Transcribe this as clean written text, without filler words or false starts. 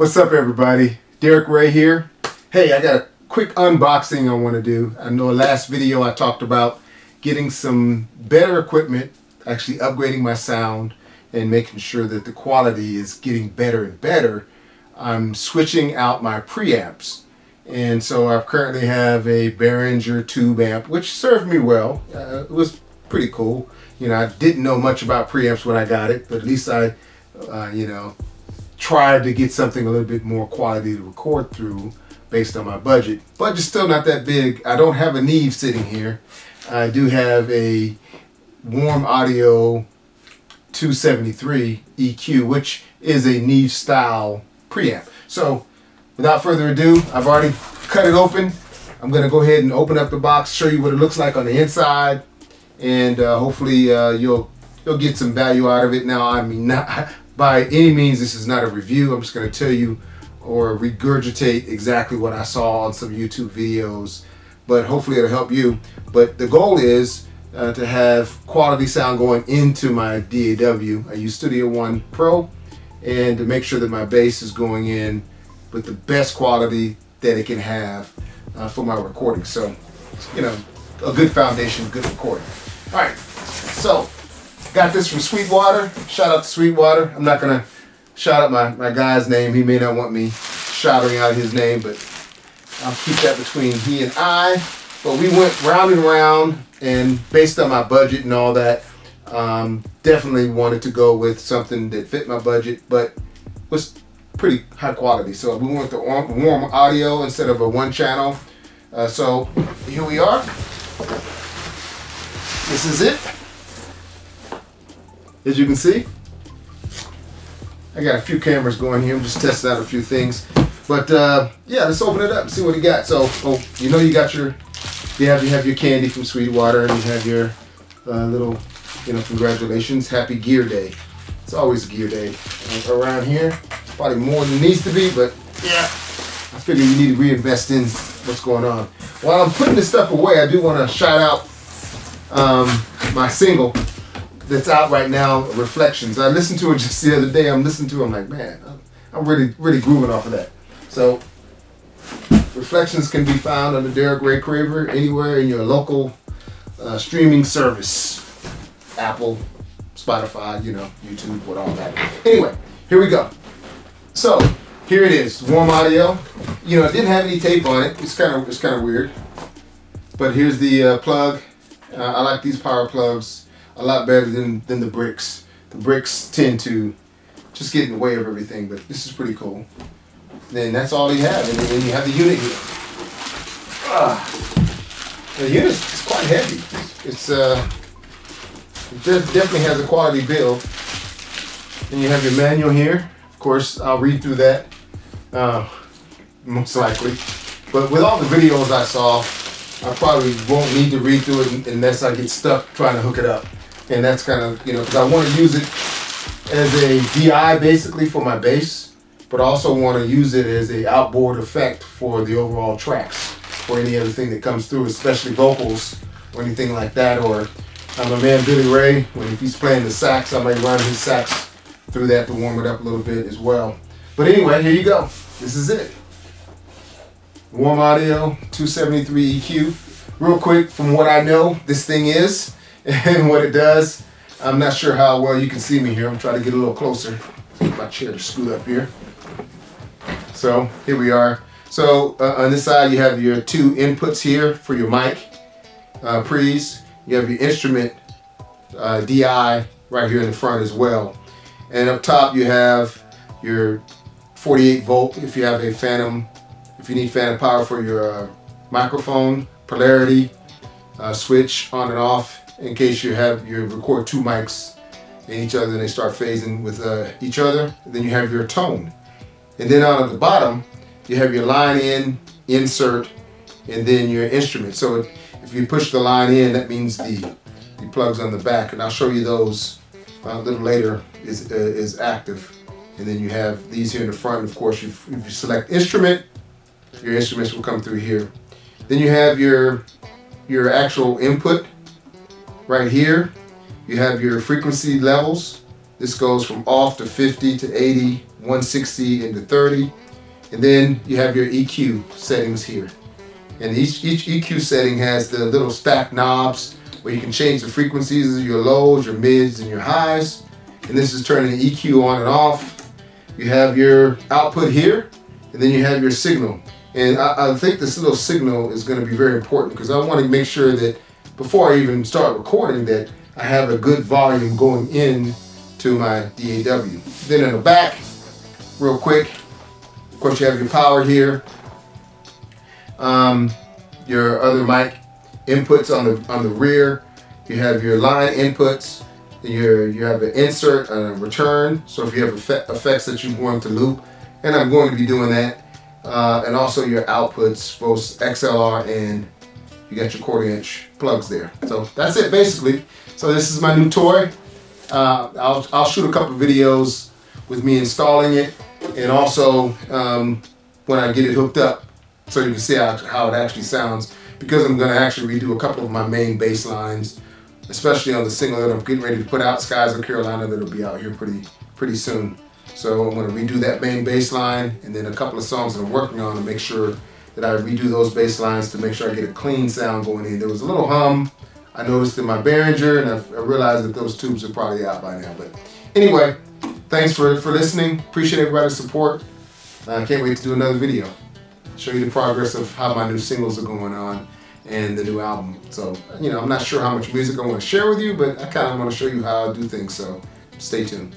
What's up, everybody? Derek Ray here. Hey, I got a quick unboxing I want to do. I know last video I talked about getting some better equipment, actually upgrading my sound and making sure that the quality is getting better and better. I'm switching out my preamps. And so I currently have a Behringer tube amp, which served me well. It was pretty cool. You know, I didn't know much about preamps when I got it, but at least I, tried to get something a little bit more quality to record through based on my budget. Budget's still not that big. I don't have a Neve sitting here. I do have a Warm Audio 273 EQ, which is a Neve style preamp. So without further ado, I've already cut it open. I'm going to go ahead and open up the box, show you what it looks like on the inside, and hopefully you'll get some value out of it. Now, I mean, not by any means, this is not a review. I'm just going to tell you or regurgitate exactly what I saw on some YouTube videos, but hopefully it'll help you. But the goal is to have quality sound going into my DAW. I use Studio One Pro, and to make sure that my bass is going in with the best quality that it can have for my recording. So, you know, a good foundation, good recording. All right, so got this from Sweetwater. Shout out to Sweetwater. I'm not gonna shout out my guy's name. He may not want me shouting out his name, but I'll keep that between he and I. But we went round and round, and based on my budget and all that, definitely wanted to go with something that fit my budget, but was pretty high quality. So we went with the Warm Audio instead of a one channel. So here we are. This is it. As you can see, I got a few cameras going here. I'm just testing out a few things. But yeah, let's open it up and see what he got. So, you know, you have your candy from Sweetwater, and you have your little, congratulations, happy gear day. It's always gear day around here. Probably more than it needs to be, but yeah, I figure you need to reinvest in what's going on. While I'm putting this stuff away, I do want to shout out my single that's out right now, Reflections. I listened to it just the other day. I'm listening to it, I'm like, man, I'm really grooving off of that. So, Reflections can be found on the Derek Ray Craver anywhere in your local streaming service. Apple, Spotify, YouTube, with all that. Anyway, here we go. So, here it is, Warm Audio. It didn't have any tape on it. It's kind of weird. But here's the plug. I like these power plugs a lot better than the bricks. The bricks tend to just get in the way of everything, but this is pretty cool. Then that's all you have, and then you have the unit here. The unit is quite heavy. It definitely has a quality build. Then you have your manual here. Of course, I'll read through that, most likely. But with all the videos I saw, I probably won't need to read through it unless I get stuck trying to hook it up. And that's kind of, because I want to use it as a DI basically for my bass, but also want to use it as a outboard effect for the overall tracks or any other thing that comes through, especially vocals or anything like that. Or my man Billy Ray, if he's playing the sax, I might run his sax through that to warm it up a little bit as well. But anyway, here you go. This is it. Warm Audio 273 EQ. Real quick, from what I know, this thing is and what it does. I'm not sure how well you can see me here. I'm trying to get a little closer. Get my chair to scoot up here. So here we are. So on this side, you have your two inputs here for your mic pre's. You have your instrument DI right here in the front as well. And up top, you have your 48 volt if you have a phantom. If you need phantom power for your microphone, polarity, switch on and off in case you record two mics in each other and they start phasing with each other. Then you have your tone. And then on the bottom, you have your line in, insert, and then your instrument. So if you push the line in, that means the plugs on the back. And I'll show you those a little later is active. And then you have these here in the front. Of course, if you select instrument, your instruments will come through here. Then you have your actual input right here. You have your frequency levels This goes from off to 50 to 80, 160 into 30. And then you have your EQ settings here. And each EQ setting has the little stack knobs where you can change the frequencies of your lows, your mids, and your highs. And this is turning the EQ on and off. You have your output here, and then you have your signal. And I think this little signal is going to be very important because I want to make sure that before I even start recording that I have a good volume going in to my DAW. Then in the back, real quick, of course you have your power here. Your other mic inputs on the rear. You have your line inputs. You have an insert and a return. So if you have effects that you want to loop, and I'm going to be doing that. And also your outputs, both XLR and you got your 1/4 inch plugs there. So that's it basically. So this is my new toy. I'll shoot a couple videos with me installing it, and also when I get it hooked up, so you can see how it actually sounds. Because I'm going to actually redo a couple of my main bass lines, especially on the single that I'm getting ready to put out, Skies of Carolina, that'll be out here pretty soon. So I'm going to redo that main bass line, and then a couple of songs that I'm working on to make sure that I redo those bass lines to make sure I get a clean sound going in. There was a little hum I noticed in my Behringer, and I realized that those tubes are probably out by now. But anyway, thanks for listening. Appreciate everybody's support. I can't wait to do another video. Show you the progress of how my new singles are going on and the new album. So, I'm not sure how much music I want to share with you, but I kind of want to show you how I do things. So stay tuned.